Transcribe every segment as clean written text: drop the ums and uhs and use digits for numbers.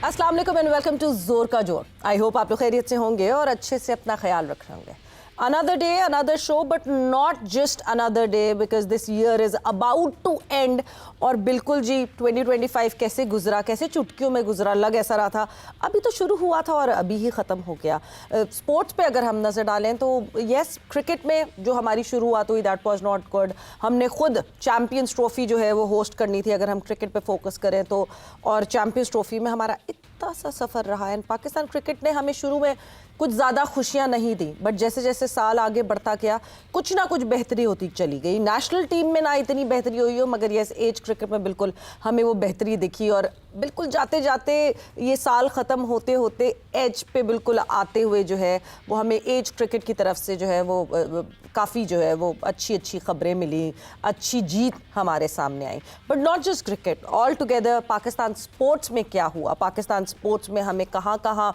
अस्सलाम वालेकुम and welcome to जोर का जोर। आई होप आप लोग खैरियत से होंगे और अच्छे से अपना ख्याल रख रहे होंगे। Another day another show, but not just another day because this year is about to end. और बिल्कुल जी 2025 कैसे गुजरा, कैसे चुटकियों में गुजरा, लग ऐसा रहा था अभी तो शुरू हुआ था और अभी ही ख़त्म हो गया। स्पोर्ट्स पे अगर हम नज़र डालें तो यस, क्रिकेट में जो हमारी शुरुआत हुई दैट वाज नॉट गुड। हमने खुद चैम्पियंस ट्रॉफी जो है वो होस्ट करनी थी अगर हम क्रिकेट पे फोकस करें तो, और चैम्पियंस ट्रॉफी में हमारा इतना सा सफ़र रहा है। पाकिस्तान क्रिकेट ने हमें शुरू में कुछ ज़्यादा खुशियां नहीं दी, बट जैसे जैसे साल आगे बढ़ता गया कुछ ना कुछ बेहतरी होती चली गई। नेशनल टीम में ना इतनी बेहतरी हुई हो, मगर यस एज क्रिकेट में बिल्कुल हमें वो बेहतरी दिखी। और बिल्कुल जाते जाते ये साल ख़त्म होते होते एज पे बिल्कुल आते हुए जो है वो हमें एज क्रिकेट की तरफ से जो है वो काफ़ी जो है वो अच्छी अच्छी खबरें मिली, अच्छी जीत हमारे सामने आई। But not just cricket, all together Pakistan sports में क्या हुआ, पाकिस्तान स्पोर्ट्स में हमें कहाँ कहाँ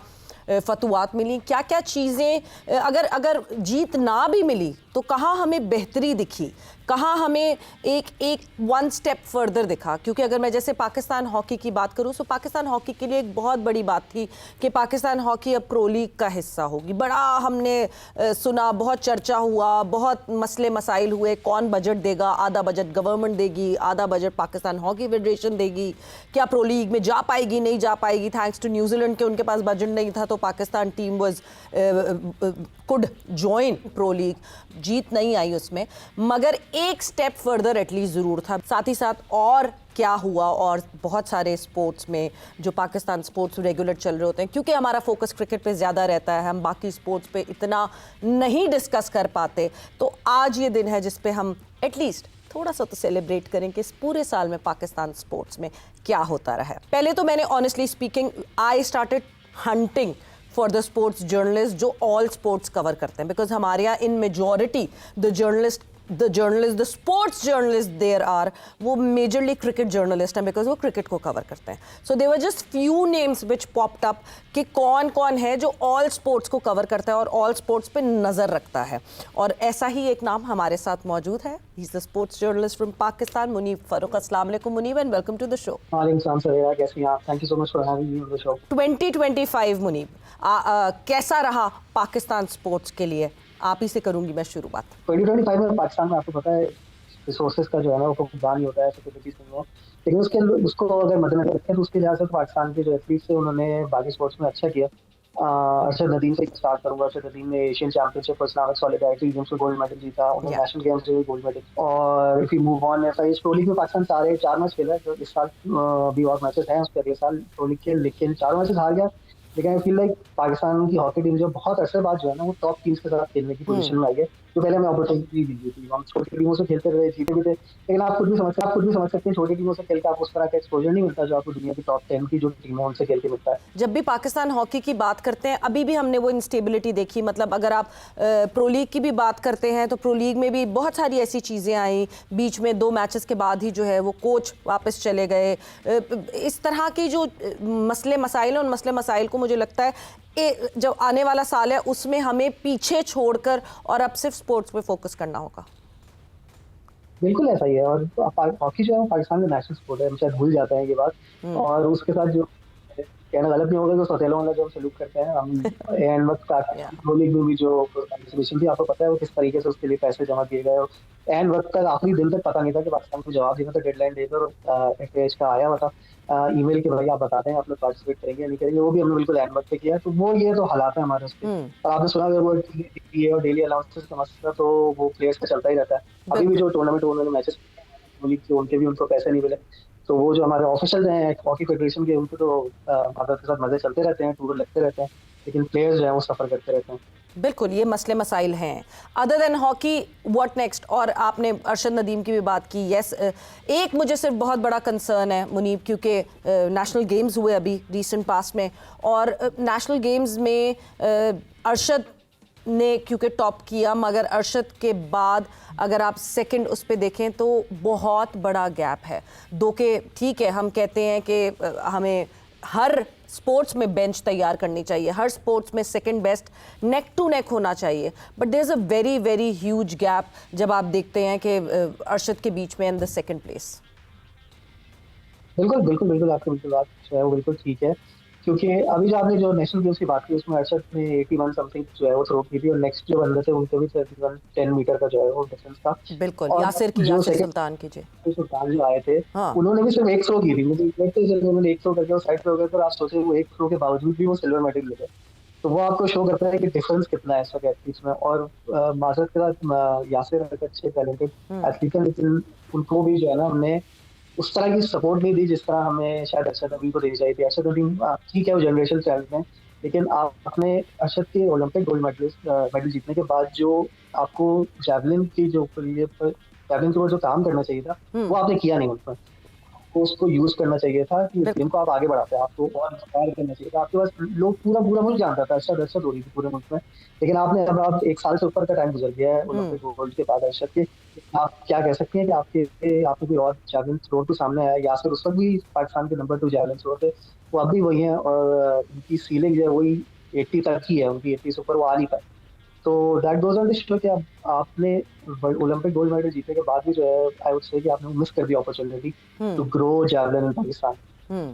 फतवात मिली, क्या क्या चीज़ें, अगर जीत ना भी मिली तो कहाँ हमें बेहतरी दिखी, कहाँ हमें एक वन स्टेप फर्दर दिखा। क्योंकि अगर मैं जैसे पाकिस्तान हॉकी की बात करूँ तो पाकिस्तान हॉकी के लिए एक बहुत बड़ी बात थी कि पाकिस्तान हॉकी अब प्रो लीग का हिस्सा होगी। बड़ा हमने सुना, बहुत चर्चा हुआ, बहुत मसले मसाइल हुए, कौन बजट देगा, आधा बजट गवर्नमेंट देगी, आधा बजट पाकिस्तान हॉकी फेडरेशन देगी, क्या प्रो लीग में जा पाएगी नहीं जा पाएगी। थैंक्स टू न्यूजीलैंड के उनके पास बजट नहीं था तो Pakistan team was could join pro league. जीत नहीं आई उसमें, मगर एक स्टेप फर्दर एटलीस्ट ज़रूर था। साथ ही साथ और क्या हुआ, और बहुत सारे स्पोर्ट्स में जो पाकिस्तान स्पोर्ट्स रेगुलर चल रहे होते हैं, क्योंकि हमारा फोकस क्रिकेट पे ज़्यादा रहता है, हम बाकी स्पोर्ट्स पे इतना नहीं डिस्कस कर पाते। तो आज ये दिन है जिस पे हम एटलीस्ट थोड़ा सा तो सेलिब्रेट करें कि इस पूरे साल में पाकिस्तान स्पोर्ट्स में क्या होता रहा है। पहले तो मैंने honestly speaking I started hunting for the sports journalist जो ऑल स्पोर्ट्स कवर करते हैं, बिकॉज हमारे यहाँ in majority the sports journalist there are वो मेजरली क्रिकेट जर्नलिस्ट हैं, बिकॉज वो क्रिकेट को कवर करते हैं। So there were just few names which popped up कि कौन कौन है जो ऑल स्पोर्ट्स को कवर करता है और ऑल स्पोर्ट्स पे नज़र रखता है। और ऐसा ही एक नाम हमारे साथ मौजूद है। He is the sports journalist from Pakistan, Muneeb Farooq. अस्सलाम वालेकुम Muneeb and welcome to the show. वालेकुम सलाम सर, कैसे हैं आप? Thank you so much for having me on the show. 2025 Muneeb कैसा रहा पाकिस्तान स्पोर्ट्स के लिए? आप ही से करूंगी मैं शुरुआत। 2025 में पाकिस्तान में आपको पता है रिसोर्सेज का जो है ना वो फुकदान ही होता है, ऐसे कोई चीज़ नहीं है। लेकिन उसको अगर मद्देनजर रखें तो उसके लिहाज से पाकिस्तान के जो एथलीट्स थे उन्होंने बाकी स्पोर्ट्स में अच्छा किया। अरशद नदीम से स्टार्ट करूंगा। अरशद नदीम ने एशियन चैंपियनशिप और इस्लामिक सॉलिडारिटी गेम्स में गोल्ड मेडल जीता, उन्होंने नेशनल गेम्स में गोल्ड मेडल। और इफ यू मूव ऑन, ऐसा इस प्रो लीग में पाकिस्तान सारे 4 मैच खेला जो इस साल भी और मैचेस हैं उसके अगले साल प्रो लीग के, लेकिन 4 मैचेस हार गया। लेकिन आई फील लाइक पाकिस्तान की हॉकी टीम जो बहुत अरसे बाद जो है ना वो टॉप टीम्स के साथ खेलने की पोजीशन में आई है, जो पहले हमें अपॉर्चुनिटी दी थी। हम छोटी टीमों से खेलते रहे, जीते भी थे, लेकिन आप खुद भी समझ सकते हैं छोटी टीमों से खेल के आपको उस तरह का एक्सपोजर नहीं मिलता जो आपको दुनिया की टॉप 10 की जो टीम है उनसे खेल के मिलता है। जब भी पाकिस्तान हॉकी की बात करते हैं अभी भी हमने वो इंस्टेबिलिटी देखी। मतलब अगर आप प्रो लीग की भी बात करते हैं तो प्रो लीग में भी बहुत सारी ऐसी चीज़ें आई, बीच में 2 मैचेस के बाद ही जो है वो कोच वापस चले गए। इस तरह की जो मसले मसाइल हैं उन मसले मसाइल को मुझे लगता है जो आने वाला साल है उसमें हमें पीछे छोड़कर और अब सिर्फ स्पोर्ट्स पे फोकस करना होगा। बिल्कुल ऐसा ही है। और हॉकी जो है पाकिस्तान में नेशनल स्पोर्ट है, हम शायद भूल जाते हैं ये बात। और उसके साथ जो कहना गलत नहीं होगा, जो सौतेलों वाला जो हम सलूक करते हैं हम एंड वक्त का प्रो लीग में भी जो एग्जीबिशन थी आपको पता है वो किस तरीके से उसके लिए पैसे जमा किए गए। एंड वक्त तक आखिरी दिन तक पता नहीं था कि पाकिस्तान को जवाब देना था, डेडलाइन देकर एफएच का आया हुआ था ईमेल के भाई आप बताते हैं आप लोग पार्टिसिपेट करेंगे नहीं करेंगे, वो भी हमने बिल्कुल एंड वक्त पे किया। तो वो ये तो हालात है हमारे उसके। और आपने सुना वो और डेली अलाउंसेस का मसला तो वो प्लेयर्स का चलता ही रहता है। अभी भी जो टूर्नामेंट उन्होंने मैचेस उनके भी उनको पैसे नहीं मिले, तो वो जो हमारे ऑफिशियल हैं हॉकी फेडरेशन के उनको तो मदद के साथ मजे चलते रहते हैं, टूर लगते रहते हैं, लेकिन प्लेयर्स जो है वो सफर करते रहते हैं। बिल्कुल ये मसले मसाइल हैं। Other than hockey what next? और आपने अरशद नदीम की भी बात की। यस, एक मुझे सिर्फ बहुत बड़ा कंसर्न है मुनीब, क्योंकि नेशनल गेम्स हुए अभी रिसेंट पास में, और नेशनल गेम्स में अरशद ने क्योंकि टॉप किया, मगर अरशद के बाद अगर आप सेकंड उस पर देखें तो बहुत बड़ा गैप है। दो के ठीक है, हम कहते हैं कि हमें हर स्पोर्ट्स में बेंच तैयार करनी चाहिए, हर स्पोर्ट्स में second best neck to neck होना चाहिए, but there is a very very huge gap जब आप देखते हैं कि अरशद के बीच में इन द सेकंड प्लेस। बिल्कुल बिल्कुल बिल्कुल आपकी बिल्कुल बात जो है वो बिल्कुल ठीक है। क्योंकि अभी जो आपने जो नेशनल गेम्स की बात की उसमें अर्शद ने 81 समथिंग जो है वो थ्रो की थी, और नेक्स्ट जो बंदे थे उनके भी 10 मीटर का जो है वो डिफरेंस था। बिल्कुल, और यासिर की, जो यासिर सेकंड सुल्तान की जी। सुल्तान जो आए थे, हाँ। उन्होंने भी सिर्फ एक थ्रो की थी, मुझे लगता है जब उन्होंने एक थ्रो करके वो साइड पे हो गए, तो आप सोचे वो एक थ्रो के बावजूद भी वो सिल्वर मेडल ले गए। तो वो आपको शो करता है कि डिफरेंस कितना है इस वक्त एथलीट्स में। और माजरत के साथ यासिर एक अच्छे टैलेंटेड हम्म। एथलीट है, लेकिन उनको भी जो है ना हमने उस तरह की सपोर्ट नहीं दी जिस तरह हमें शायद अरशद नबी को देनी चाहिए थी। अरशद नबी ठीक है वो जनरेशन टैलेंट है, लेकिन आपने अरशद के ओलंपिक गोल्ड मेडलिस्ट मेडल जीतने के बाद जो आपको जैवलिन की जो जैवलिन के ऊपर जो काम करना चाहिए था हम्म। वो आपने किया नहीं उसमें। आपको उसको यूज करना चाहिए था कि इस गेम बिल्कुल। को आप आगे बढ़ाते हैं, आपको और इंस्पायर करना चाहिए था। आपके पास लोग पूरा पूरा मुल्क जानता था अरशद अरशद हो रही थी पूरे मुल्क में, लेकिन आपने अब आप एक साल से ऊपर का टाइम गुजर गया है हम्म। ओलंपिक गोल्ड के बाद अरशद के। आप क्या कह सकते हैं कि आपके कोई और जैवलिन थ्रो तो सामने आया? यासिर उस वक्त भी पाकिस्तान के नंबर 2 जैवलिन थ्रो थे, वो अब भी वही है, और उनकी सीलिंग जो है वही 80 तक ही है, उनकी 80 से ऊपर वो आ नहीं पाए। तो that goes on to show कि आपने ओलंपिक गोल्ड मेडल जीतने के बाद भी जो है आई वुड से कि आपने मिस कर दी opportunity to hmm. Grow javelin in Pakistan. Hmm.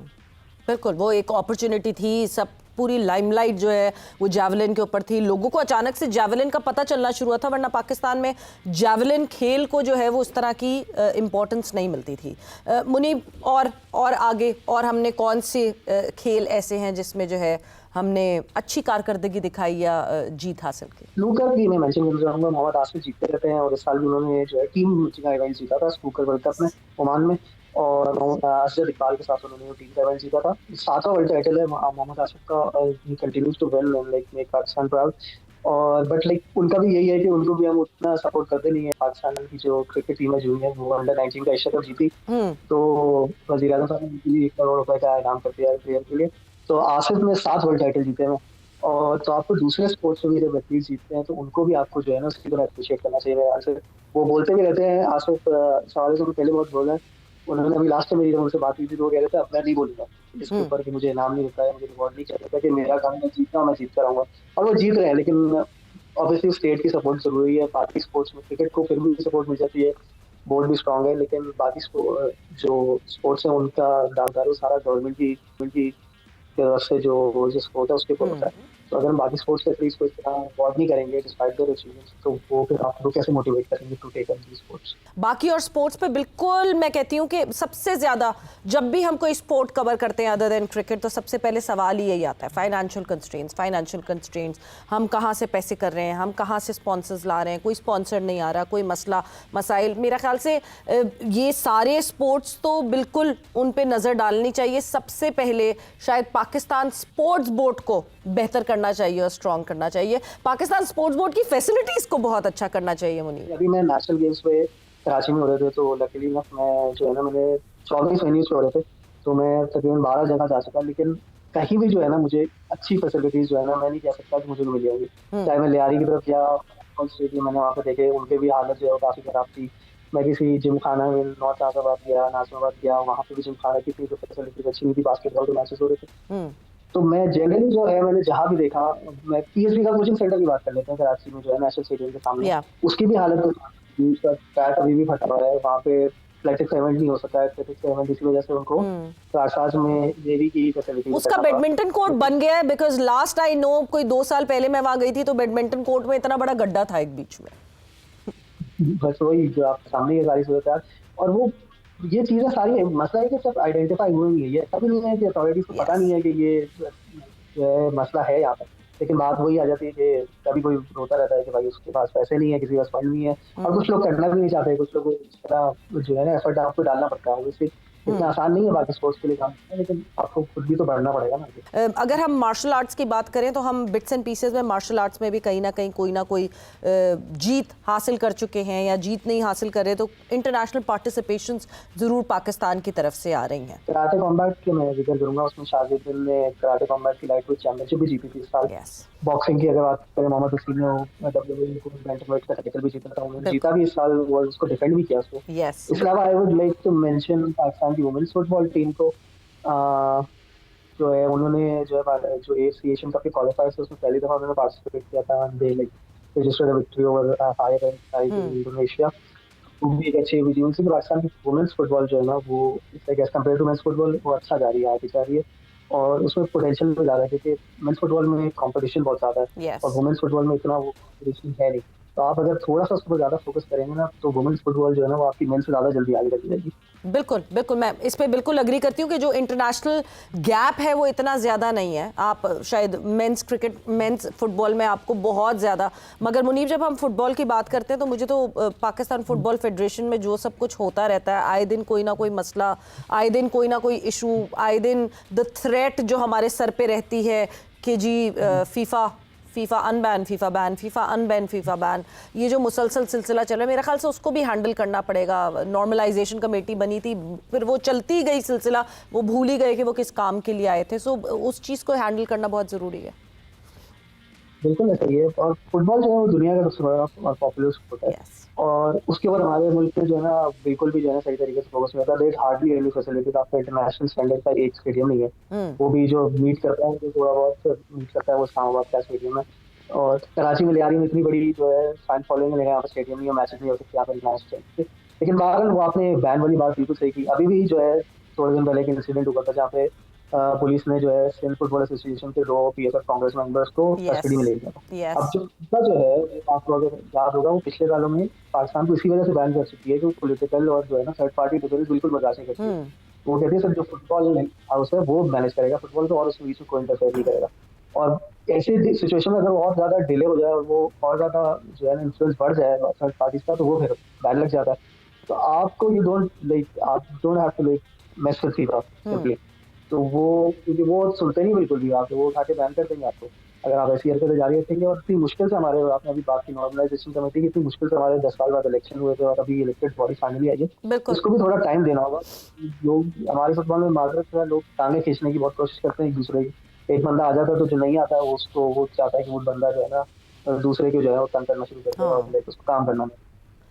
बिल्कुल, वो एक अपॉर्चुनिटी थी, सब पूरी लाइमलाइट जो है वो जैवलिन के ऊपर थी। लोगों को अचानक से जैवलिन का पता चलना शुरू हुआ था, वरना पाकिस्तान में जैवलिन खेल को जो है वो उस तरह की इम्पोर्टेंस नहीं मिलती थी। मुनीब, और आगे और हमने कौन से खेल ऐसे हैं जिसमें जो है हमने अच्छी कारकर्दगी दिखाई या जीत हासिल की? स्नूकर भी मैं मेंशन करना चाहूंगा, मोहम्मद आसिफ जीतते रहते हैं, और इस साल भी उन्होंने जो है टीम का इवेंट जीता था स्नूकर वर्ल्ड कप में ओमान में, और असद इकबाल के साथ उन्होंने टीम का इवेंट जीता था। 7वां वर्ल्ड टाइटल है मोहम्मद आसिफ का, he continues to win like make Pakistan proud. और बट लाइक उनका भी यही है कि उनको भी हम उतना सपोर्ट करते नहीं है। पाकिस्तान की जो क्रिकेट टीम है जूनियर, वो अंडर 19 का एशिया कप जीती, हम्म। तो वजीर आजम साहब ने उनके लिए 1 करोड़ रुपए का इनाम कर दिया प्लेयर के लिए। तो आसिफ ने 7 वर्ल्ड टाइटल जीते हैं। और तो आपको दूसरे स्पोर्ट्स में भी जब एथलीट जीतते हैं तो उनको भी आपको जो है ना उसकी तरह अप्रिशिएट करना चाहिए मेरे ख्याल से। वो बोलते भी रहते हैं आसिफ, सवाल से पहले बहुत बोल रहे हैं। उन्होंने अभी लास्ट में मेरी जब उनसे बात की थी तो वो कह रहे थे अब मैं नहीं बोलूंगा इसके हम्म। ऊपर कि मुझे इनाम नहीं मिलता है, मुझे रिवॉर्ड नहीं चाहिए, कि मेरा काम मैं जीतना, मैं जीतता रहूंगा। और वो जीत रहे हैं, लेकिन ऑब्वियसली स्टेट की सपोर्ट जरूरी है। बाकी स्पोर्ट्स में क्रिकेट को फिर भी सपोर्ट मिल जाती है, बोर्ड भी स्ट्रांग है, लेकिन बाकी जो स्पोर्ट्स है उनका दामदार सारा गवर्नमेंट की तरफ से जो जो स्पोर्ट है उसके ऊपर होता है। तो अगर हम बाकी स्पोर्ट्स के एथलीट्स को इस तरह अवॉर्ड नहीं करेंगे डिस्पाइट देयर अचीवमेंट्स, तो वो फिर आप लोग कैसे मोटिवेट करेंगे to take up these sports? बाकी और स्पोर्ट्स पे बिल्कुल मैं कहती हूँ कि सबसे ज़्यादा जब भी हम कोई स्पोर्ट कवर करते हैं अदर देन क्रिकेट, तो सबसे पहले सवाल ही यही आता है, फाइनेंशियल कंस्ट्रेंट्स। हम कहाँ से पैसे कर रहे हैं, हम कहाँ से स्पॉन्सर्स ला रहे हैं, कोई स्पॉन्सर नहीं आ रहा, कोई मसाइल। मेरा ख्याल से ये सारे स्पोर्ट्स तो बिल्कुल उन पे नज़र डालनी चाहिए। सबसे पहले शायद पाकिस्तान स्पोर्ट्स बोर्ड को बेहतर करना चाहिए और स्ट्रॉन्ग करना चाहिए। पाकिस्तान स्पोर्ट्स बोर्ड की फैसिलिटीज़ को बहुत अच्छा करना चाहिए। मुनीर, अभी मैं नेशनल गेम्स पे कराची में हो रहे थे, तो लकीली मैं जो है ना मैंने 24 वेन्यूज पे हो रहे थे, तो मैं तकरीबन 12 जगह जा सका, लेकिन कहीं भी जो है ना मुझे अच्छी फैसिलिटीज जो है ना मैं नहीं कह सकता कि मुझे मिल जाएंगी। चाहे मैं लियारी की तरफ गया, स्टेडियम मैंने वहाँ पे देखे, उनके भी हालत जो है काफी खराब थी। मैं किसी जिम खाना में नॉर्थ नाजाबाद गया, नाजमाबाद गया, वहाँ पे भी जिम खाना की थी, तो फैसिलिटीज अच्छी नहीं थी, बास्केटबॉल के मैचेस हो रहे थे। तो मैं जनरली जो है मैंने जहाँ भी देखा, मैं पीएसबी का कोचिंग सेंटर की बात कर लेते हैं कराची में जो है नेशनल स्टेडियम के सामने, या उसकी भी हालत उसका ट्रैक अभी भी फटा हुआ है। वहाँ पे एथलेटिक्स इवेंट नहीं हो सका है, एथलेटिक्स इवेंट इसी वजह से उनको कारसाज में नेवी की फैसिलिटी उसका बैडमिंटन कोर्ट बन गया है, बिकॉज लास्ट आई नो कोई 2 साल पहले मैं वहां गई थी तो बैडमिंटन कोर्ट में इतना बड़ा गड्ढा था एक बीच में। बस वही जो आप सामने ये सारी सूरत है। और वो ये चीजें सारी मसला है कि सब आइडेंटिफाई हुई है, ये तभी नहीं है कि अथॉरिटीज को पता नहीं है कि ये जो है मसला है यहाँ पे। लेकिन बात वही आ जाती है कि कभी कोई रोता रहता है कि भाई उसके पास पैसे नहीं है, किसी के पास फंड नहीं है, और कुछ लोग करना भी नहीं चाहते, कुछ लोग इस तरह जो है ना एफर्ट आपको डालना पड़ता है। वैसे इतना आसान नहीं है बाकी स्पोर्ट्स के लिए काम, लेकिन आपको खुद भी तो बढ़ना पड़ेगा ना। अगर हम मार्शल आर्ट्स की बात करें तो हम बिट्स एंड पीसेस में मार्शल आर्ट्स में भी कहीं ना कहीं कोई ना कोई जीत हासिल कर चुके हैं, या जीत नहीं हासिल कर रहे तो इंटरनेशनल पार्टिसिपेशंस जरूर पाकिस्तान की तरफ से आ रही हैं। कराटे कॉम्बैट के मैं जिक्र करूंगा, उसमें शाहजुद्दीन ने कराटे कॉम्बैट की लाइट वेट चैंपियनशिप भी जीती थी इस साल। बॉक्सिंग की अगर बात करें, मोहम्मद हसीन ने डब्ल्यूबीओ बैंटमवेट का टाइटल भी जीता था, उन्होंने जीता भी इस साल, वो उसको डिफेंड भी किया उसको। इसके अलावा I would like to mention Pakistan की वुमेन्स फुटबॉल टीम को, जो है उन्होंने जो एएफसी एशियन कप के क्वालिफायर्स उसमें पहली दफा उन्होंने पार्टिसिपेट किया था, they like registered a victory over fire and Indonesia. वो भी एक अच्छी हुई थी उनसे। पाकिस्तान की वुमेन्स फुटबॉल जो है ना वो like as compare to men's football वो अच्छा जा रही है, आगे जा रही है। और उसमें पोटेंशियल भी ज़्यादा है क्योंकि मेंस फुटबॉल में कंपटीशन बहुत ज़्यादा है और यस। वुमेन्स फुटबॉल में इतना वो कंपटीशन है नहीं। तो आप अगर थोड़ा-सा उस पर ज़्यादा फोकस करेंगे ना, तो वुमेन्स फुटबॉल जो है ना, वो आपकी मेंस से ज़्यादा जल्दी आगे चली जाएगी। बिल्कुल बिल्कुल, मैं इस पे बिल्कुल अग्री करती हूँ कि जो इंटरनेशनल गैप है वो इतना ज़्यादा नहीं है। आप शायद मेंस क्रिकेट, मेंस फुटबॉल में आपको बहुत ज़्यादा, मगर मुनीब जब हम फुटबॉल की बात करते हैं तो मुझे तो पाकिस्तान फुटबॉल फेडरेशन में जो सब कुछ होता रहता है, आए दिन कोई ना कोई मसला, आए दिन कोई ना कोई इशू, आए दिन द थ्रेट जो हमारे सर पे रहती है कि जी FIFA FIFA unban, FIFA ban, FIFA unban, FIFA ban, ये जो मुसलसल सिलसिला चल रहा है, मेरे ख्याल से उसको भी हैंडल करना पड़ेगा। नॉर्मलाइजेशन कमेटी बनी थी, फिर वो चलती गई सिलसिला, वो भूल ही गए कि वो किस काम के लिए आए थे। सो उस चीज़ को हैंडल करना बहुत ज़रूरी है। बिल्कुल ऐसा ही है और फुटबॉल जो है वो दुनिया का सबसे बड़ा और पॉपुलर स्पोर्ट है यस। और उसके ऊपर हमारे मुल्क में जो है ना बिल्कुल भी जो है ना सही तरीके से फोकस नहीं होता। देयर हार्डली एनी फैसिलिटीज, आपका इंटरनेशनल स्टैंडर्ड का एक स्टेडियम नहीं है। वो भी जो मीट करता है, जो थोड़ा बहुत मीट करता है वो इस्लामाबाद का स्टेडियम है और कराची में लियारी में इतनी बड़ी जो है फैन फॉलोइंग है, यहाँ पर स्टेडियम नहीं है, मैचेस नहीं हो सकते यहाँ पर इंटरनेशनल। लेकिन बहरहाल वो आपने बैन वाली बात बिल्कुल सही की। अभी भी जो है थोड़े दिन पहले एक इंसिडेंट हुआ था जहाँ पे पुलिस ने जो है सिंध फुटबॉल एसोसिएशन के 2 पीएसएफ कांग्रेस मेंबर्स को यस। कस्टडी में ले लिया था। अब यस। जो FIFA जो है, आपको अगर याद होगा, वो पिछले सालों में पाकिस्तान को इसी वजह से बैन कर चुकी है कि वो पॉलिटिकल और जो है ना थर्ड पार्टी इंटरफेरेंस बिल्कुल बर्दाश्त नहीं करती है। वो कहती है सर जो फुटबॉल हाउस है वो मैनेज करेगा फुटबॉल को और उसके बीच में कोई इंटरफेयर नहीं करेगा। और ऐसे सिचुएशन में अगर और ज्यादा डिले हो जाए और वो और ज्यादा जो है ना इन्फ्लुएंस बढ़ जाए थर्ड पार्टीज का, तो वो फिर बैन लग जाता है। तो आपको यू डोंट लाइक आप don't have to like mess with FIFA simply. तो वो क्योंकि वो सुनते नहीं बिल्कुल भी, आप वो उठा के बैन कर देंगे आपको अगर आप ऐसी हरकतें जारी रखेंगे। और इतनी मुश्किल से हमारे, आपने अभी बात की नॉर्मलाइजेशन कमेटी की, इतनी मुश्किल से हमारे 10 साल बाद इलेक्शन हुए थे और अभी इलेक्टेड बॉडी फाइनली आई है। बिल्कुल। इसको भी थोड़ा टाइम देना होगा। लोग हमारे फुटबॉल में माजरत है, लोग टांगे खींचने की बहुत कोशिश करते हैं एक दूसरे की। एक बंदा आ जाता है तो जो नहीं आता है उसको वो चाहता है कि वो बंदा जो है ना दूसरे के जो है वो तंग करना शुरू कर दे और हाँ, उसको काम करना।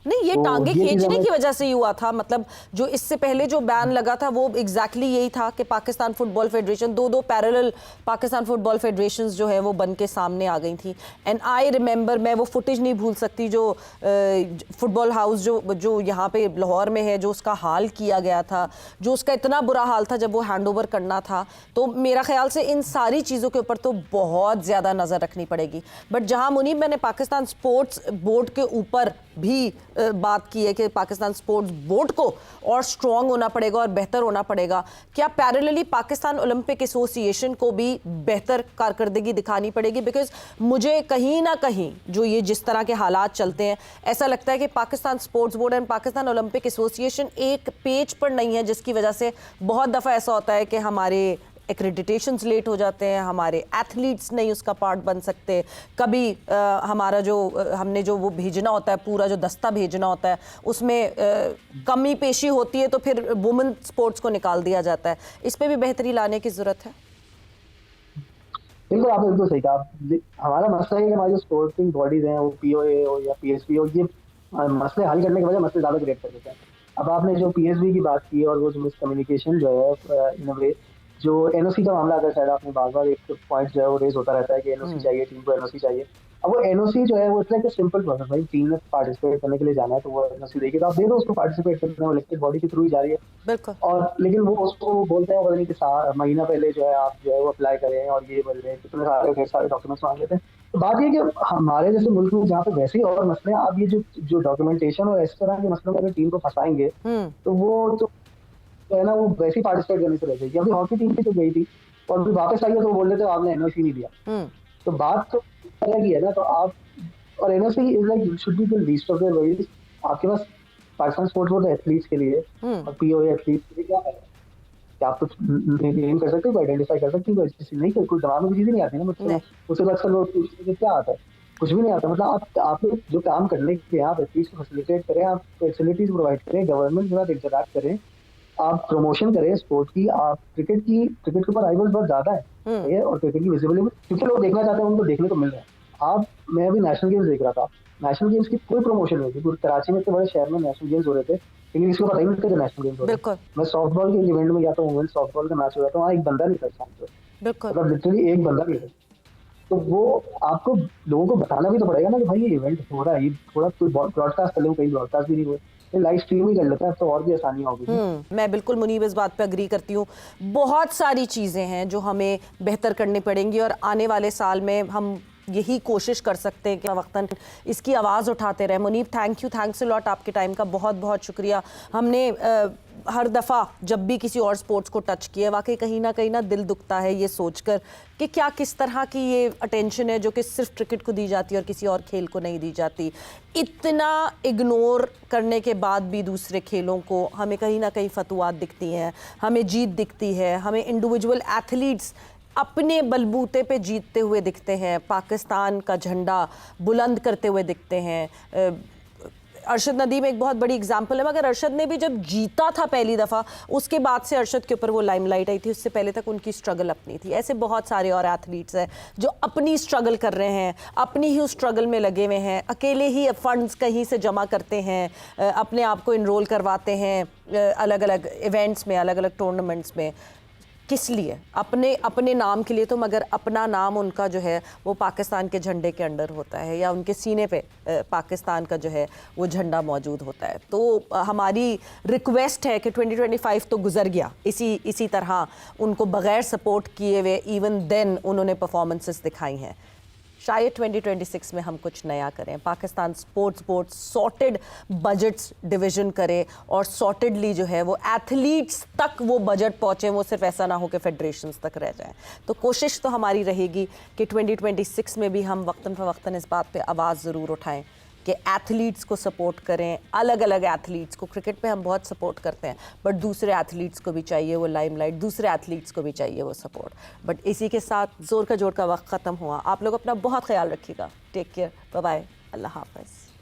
नहीं, ये तो टांगे ये चीज खींचने हमें की वजह से ही हुआ था। मतलब जो इससे पहले जो बैन लगा था वो एग्जैक्टली यही था कि पाकिस्तान फुटबॉल फेडरेशन, दो पैरेलल पाकिस्तान फुटबॉल फेडरेशंस जो है वो बन के सामने आ गई थी। एंड आई रिमेंबर, मैं वो फुटेज नहीं भूल सकती जो फुटबॉल हाउस जो यहाँ पे लाहौर में है, जो उसका हाल किया गया था, जो उसका इतना बुरा हाल था जब वो हैंड ओवर करना था। तो मेरा ख्याल से इन सारी चीज़ों के ऊपर तो बहुत ज़्यादा नज़र रखनी पड़ेगी। बट जहाँ मुनीब मैंने पाकिस्तान स्पोर्ट्स बोर्ड के ऊपर भी बात की है कि पाकिस्तान स्पोर्ट्स बोर्ड को और स्ट्रॉन्ग होना पड़ेगा और बेहतर होना पड़ेगा, क्या पैरेलली पाकिस्तान ओलंपिक एसोसिएशन को भी बेहतर कारकर्दगी दिखानी पड़ेगी? बिकॉज मुझे कहीं ना कहीं जो ये जिस तरह के हालात चलते हैं, ऐसा लगता है कि Pakistan sports board and Pakistan Olympic association एक पेज पर नहीं है, जिसकी वजह से बहुत दफ़ा ऐसा होता है कि हमारे एक्रेडिटेशंस लेट हो जाते हैं, हमारे एथलीट्स नहीं उसका पार्ट बन सकते। कभी हमारा जो हमने जो वो भेजना होता है, पूरा जो दस्ता भेजना होता है, उसमें कमी पेशी होती है तो फिर वुमेन स्पोर्ट्स को निकाल दिया जाता है। इस पे भी बेहतरी लाने की ज़रूरत है। बिल्कुल आपने बिल्कुल सही कहा। हमारा मसला है कि हमारी जो स्पोर्टिंग बॉडीज हैं, वो पीओए हो या पीएसबी हो, ये मसले हल करने के बजाय मसले ज्यादा क्रिएट कर देते हैं। अब आपने जो पीएसबी की बात की और वो जो मिसकम्युनिकेशन जो है इन वे, जो एनओसी का मामला, अगर शायद आपने बार बार एक पॉइंट जो है वो रेज होता रहता है कि एनओसी चाहिए, टीम को एनओसी चाहिए। अब वो एनओसी जो है वो इट्स लाइक सिंपल प्रोसेस, भाई टीम ने पार्टिसिपेट करने के लिए जाना है तो वो एनओसी देगी, तो आप दे दो उसको पार्टिसिपेट करने, इलेक्टेड बॉडी के थ्रू ही जा रही है। बिल्कुल। और लेकिन वो उसको बोलते हैं, पता नहीं कि महीना पहले जो है आप जो है वो अप्लाई करें और ये बोल रहे हैं, कितने सारे ढेर सारे डॉक्यूमेंट्स मांग लेते हैं। तो बात ये कि हमारे जैसे मुल्क में जहाँ पे वैसे ही और मसले हैं, आप ये जो डॉक्यूमेंटेशन और इस तरह के मसलों में अगर टीम को फंसाएंगे तो वो तो है ना वो वैसे ही पार्टिसिपेट करने से रह जाएगी। अभी हॉकी टीम भी तो गई थी और फिर वापस आई है तो वो बोल रहे थे आपने एनओसी नहीं दिया। तो बात तो अलग ही है ना। तो आप और NOC is like should be the least of their worries. आपके पास पाकिस्तान स्पोर्ट्स बोर्ड एथलीट्स के लिए और पीओए एथलीट्स के लिए क्या है? क्या आप कुछ नेम कर सकते हो, आइडेंटिफाई कर सकते हो? नहीं, कोई दिमाग में चीजें नहीं आती ना मुझसे। उससे आजकल लोग क्या आता है, कुछ भी नहीं आता। मतलब आप लोग जो काम करने के लिए आप एथलीट्स को फैसिलिटेट करें, आप फैसिलिटीज प्रोवाइड करें, गवर्नमेंट के साथ इंटरैक्ट करें, आप प्रमोशन करें स्पोर्ट की। आप क्रिकेट के ऊपर राइवल्स बहुत ज्यादा है और क्रिकेट की विजिबिलिटी क्योंकि लोग देखना चाहते हैं, उनको देखने को मिल रहा है। मैं अभी नेशनल गेम्स देख रहा था, नेशनल गेम्स की कोई प्रमोशन नहीं थी। पूरे कराची में इतने बड़े शहर में नेशनल गेम्स हो रहे थे, लेकिन इसको पता ही नहीं था कि नेशनल गेम्स हो रहे थे। मैं सॉफ्ट बॉल के इवेंट में गया था, वुमेन्स सॉफ्ट बॉल का मैच हो रहा था, वहाँ एक बंदा नहीं था, मतलब लिटरली एक बंदा नहीं था। तो वो आपको लोगों को बताना भी तो पड़ेगा ना कि भाई ये इवेंट हो रहा है, ये थोड़ा कोई ब्रॉडकास्ट कर ले, कहीं ब्रॉडकास्ट भी नहीं हुए। लाइव स्ट्रीम ही कर लेते हैं, अब तो और भी आसानी हो गई है। मैं बिल्कुल मुनीब इस बात पे अग्री करती हूँ। बहुत सारी चीज़ें हैं जो हमें बेहतर करनी पड़ेंगी और आने वाले साल में हम यही कोशिश कर सकते हैं कि वक्तन इसकी आवाज़ उठाते रहे। मुनीब, थैंक्स अ लॉट, आपके टाइम का बहुत बहुत शुक्रिया। हमने हर दफ़ा जब भी किसी और स्पोर्ट्स को टच किया, वाकई कहीं ना दिल दुखता है ये सोचकर कि क्या किस तरह की ये अटेंशन है जो कि सिर्फ क्रिकेट को दी जाती है और किसी और खेल को नहीं दी जाती। इतना इग्नोर करने के बाद भी दूसरे खेलों को हमें कहीं ना कहीं फतवात दिखती हैं, हमें जीत दिखती है, हमें इंडिविजुअल एथलीट्स अपने बलबूते पे जीतते हुए दिखते हैं, पाकिस्तान का झंडा बुलंद करते हुए दिखते हैं। अरशद नदीम एक बहुत बड़ी एग्जाम्पल है, मगर अरशद ने भी जब जीता था पहली दफ़ा, उसके बाद से अरशद के ऊपर वो लाइमलाइट आई थी, उससे पहले तक उनकी स्ट्रगल अपनी थी। ऐसे बहुत सारे और एथलीट्स हैं जो अपनी स्ट्रगल कर रहे हैं, अपनी ही उस स्ट्रगल में लगे हुए हैं, अकेले ही फंड्स कहीं से जमा करते हैं, अपने आप को इनरोल करवाते हैं अलग अलग इवेंट्स में, अलग अलग टूर्नामेंट्स में। किस लिए? अपने नाम के लिए तो, मगर अपना नाम उनका जो है वो पाकिस्तान के झंडे के अंडर होता है या उनके सीने पे पाकिस्तान का जो है वो झंडा मौजूद होता है। तो हमारी रिक्वेस्ट है कि 2025 तो गुजर गया इसी तरह उनको बगैर सपोर्ट किए हुए, इवन देन उन्होंने परफॉर्मेंसेस दिखाई हैं। शायद 2026 में हम कुछ नया करें, Pakistan sports board sorted budgets division करे और सॉर्टेडली जो है वो एथलीट्स तक वो बजट पहुँचे, वो सिर्फ ऐसा ना हो कि फेडरेशंस तक रह जाए। तो कोशिश तो हमारी रहेगी कि 2026 में भी हम वक्तन फ़वक्तन इस बात पे आवाज़ ज़रूर उठाएं कि एथलीट्स को सपोर्ट करें, अलग अलग एथलीट्स को। क्रिकेट पे हम बहुत सपोर्ट करते हैं, बट दूसरे एथलीट्स को भी चाहिए वो लाइमलाइट, दूसरे एथलीट्स को भी चाहिए वो सपोर्ट। बट इसी के साथ जोर का वक्त ख़त्म हुआ। आप लोग अपना बहुत ख्याल रखिएगा। टेक केयर, बाय बाय, अल्लाह हाफ़िज़।